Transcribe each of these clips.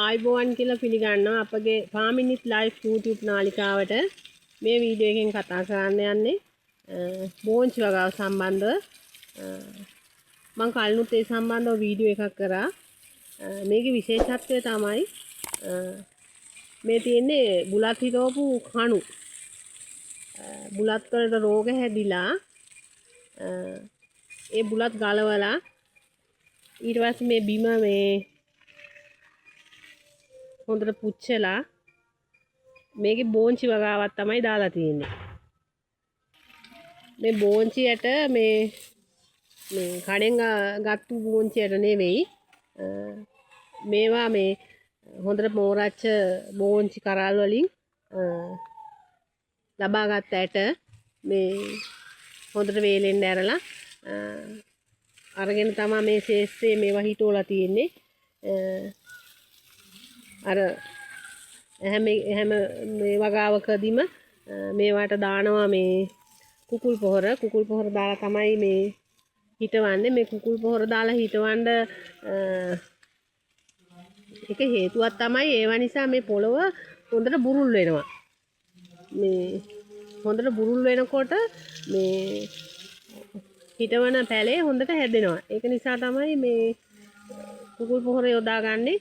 ආයිබෝවන් කියලා පිළිගන්නවා අපගේ පාමිනිත් ලයිෆ් YouTube නාලිකාවට මේ වීඩියෝ එකෙන් කතා කරන්න යන්නේ බෝංචි වගාව සම්බන්ධව මම කලිනුත් ඒ සම්බන්ධව වීඩියෝ එකක් කරා මේකේ විශේෂත්වය තමයි මේ තියෙන්නේ බුලත් හිටවපු කණු බුලත් වලට රෝග හැදිලා ඒ බුලත් ගලවලා ඊට පස්සේ මේ බිම මේ හොඳට පුච්චලා මේකේ බෝංචි වගාවක් තමයි දාලා තියෙන්නේ. මේ බෝංචියට මේ කඩෙන් ගත්තු බෝංචියට නෙවෙයි මේවා මේ හොඳට මෝරච්ච බෝංචි කරල් වලින් ලබාගත් ඇට මේ හොඳට වේලෙන් ඇරලා අරගෙන තමයි මේ ශේෂ්ත්‍රයේ මේවා හිටවලා තියෙන්නේ. අර හැම මේ වගාවකදීම මේවට දානවා මේ කුකුල් පොහොර දාලා තමයි මේ හිටවන්නේ. මේ කුකුල් පොහොර දාලා හිටවන්න එක හේතුවක් තමයි ඒව නිසා මේ පොළව හොඳට බුරුල් වෙනවා. මේ හොඳට බුරුල් වෙනකොට මේ හිටවන පැලේ හොඳට හැදෙනවා. ඒක නිසා තමයි මේ කුකුල් පොහොර යොදාගන්නේ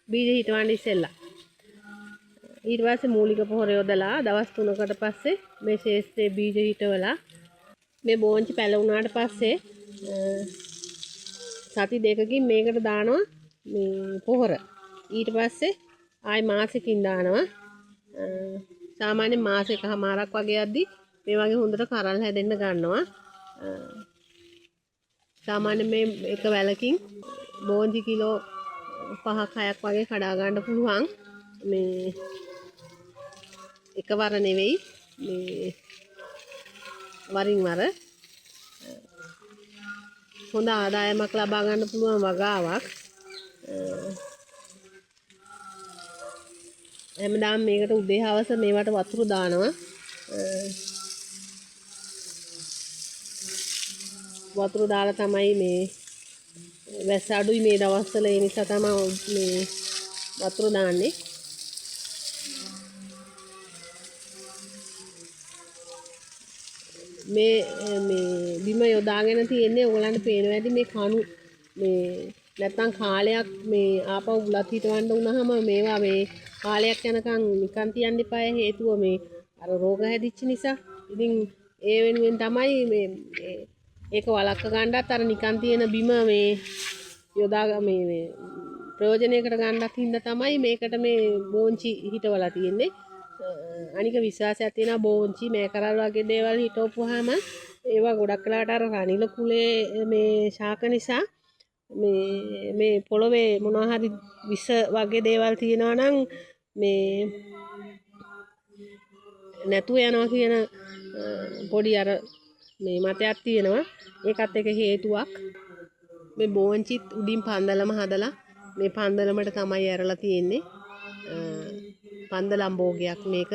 බීජ හිටවන්න ඉස්සෙල්ලා. ඊට පස්සේ මූලික පොහොර යොදලා දවස් 3කට පස්සේ මේ ශේෂ්ත්‍රයේ බීජ හිටවලා මේ බෝංචි පැලුණාට පස්සේ සති දෙකකින් මේකට දානවා මේ පොහොර. ඊට පස්සේ ආයි මාසෙකින් දානවා. සාමාන්‍ය මාසෙකමාරක් වගේ යද්දි මේ වගේ හොඳට කරල් හැදෙන්න ගන්නවා. සාමාන්‍ය මේ එක වැලකින් බෝංචි කිලෝ 5ක් 6ක් වගේ කඩා ගන්න පුළුවන්. මේ එකවර නෙවෙයි මේ වරින් වර හොඳ ආදායමක් ලබා ගන්න පුළුවන් වගාවක්. හැමදාම මේකට උදේ හවස මේවට වතුර දානවා. වතුර දාලා තමයි මේ වැස්ස අඩුයි මේ දවස්වල ඒ නිසා තමයි මේ වතුර දාන්නේ. මේ බිම යොදාගෙන තියෙන්නේ ඔයගලන්ට පේනවා ඇති මේ කණු මේ නැත්තම් කාලයක් මේ ආපහු බුලත් හිටවන්න වුණාම මේවා මේ කාලයක් යනකම් නිකන් තියන්න එපා. හේතුව මේ අර රෝග හැදිච්ච නිසා. ඉතින් ඒ වෙනුවෙන් තමයි මේ ඒක වළක්ව ගන්නත් අර නිකන් තියෙන බිම මේ යොදා මේ ප්‍රයෝජනයකට ගන්නත් හින්දා තමයි මේකට මේ බෝංචි හිටවලා තියෙන්නේ. අනික විශ්වාසයක් තියෙනවා බෝංචි මේ කරල් වගේ දේවල් හිටවපුවාම ඒවා ගොඩක් වෙලාවට අර රනිල කුලේ මේ ශාක නිසා මේ පොළවේ මොනවා හරි විස වගේ දේවල් තියෙනවා නම් මේ නැතුව යනවා කියන පොඩි අර මේ මතයක් තියෙනවා. ඒකත් එක හේතුවක්. මේ බෝංචිත් උඩින් පන්දලම හදලා මේ පන්දලමට තමයි ඇරලා තියෙන්නේ. පන්දලම් භෝගයක් මේක.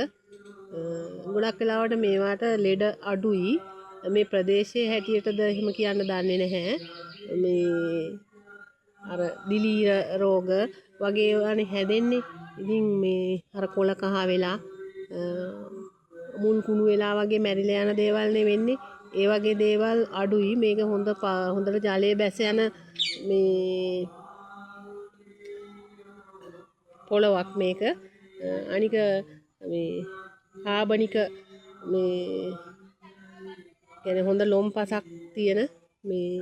ගොඩක් වෙලාවට මේවට ලෙඩ අඩුයි. මේ ප්‍රදේශයේ හැටියටද එහෙම කියන්න දන්නේ නැහැ. මේ අර දිලීර රෝග වගේ ඒවානේ හැදෙන්නේ. ඉතින් මේ අර කොළ කහ වෙලා මුල් කුණු වෙලා වගේ මැරිලා යන දේවල් නේ වෙන්නේ. ඒ වගේ දේවල් අඩුයි. මේක හොඳට ජලයේ බැස යන මේ පොළවක් මේක. අනික මේ කාබනික මේ කියන්නේ හොඳ ලොම්පසක් තියෙන මේ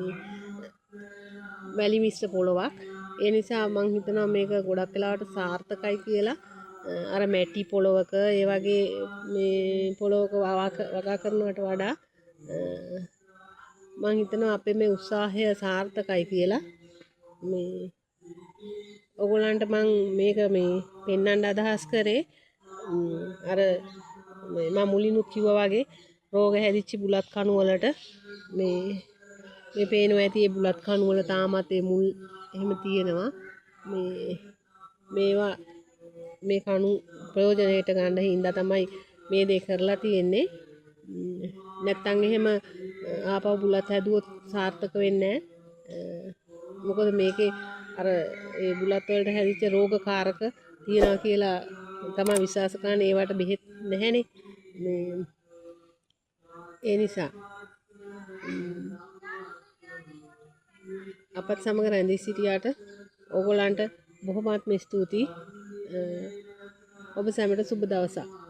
වැලි මිශ්‍ර පොළවක්. ඒ නිසා මම හිතනවා මේක ගොඩක් වෙලාවට සාර්ථකයි කියලා. අර මැටි පොළවක ඒ වගේ මේ පොළවක වගා කරනවට වඩා මම හිතනවා අපේ මේ උත්සාහය සාර්ථකයි කියලා. මේ ඔයගොල්ලන්ට මම මේක මේ පෙන්වන්න අදහස් කරේ අර මම මුලිනුත් කිව්වා වගේ රෝග හැදිච්ච බුලත් කණු වලට මේ පේනවා ඇති ඒ බුලත් කණු වල තාමත් ඒ මුල් එහෙම තියෙනවා. මේවා මේ කණු ප්‍රයෝජනයට ගන්න හින්දා තමයි මේ දේ කරලා තියෙන්නේ. නැත්තම් එහෙම ආපහු බුලත් හැදුවොත් සාර්ථක වෙන්නේ නැහැ. මොකද මේකේ අර ඒ බුලත් වලට හැදිච්ච රෝගකාරක තියනවා කියලා තමයි විශ්වාස කරන්නේ. ඒවට බෙහෙත් නැහැනේ. මේ ඒ නිසා අපත් සමග රැඳී සිටියාට ඕගොල්ලන්ට බොහොමත්ම ස්තුතියි. ඔබ සැමට සුබ දවසක්.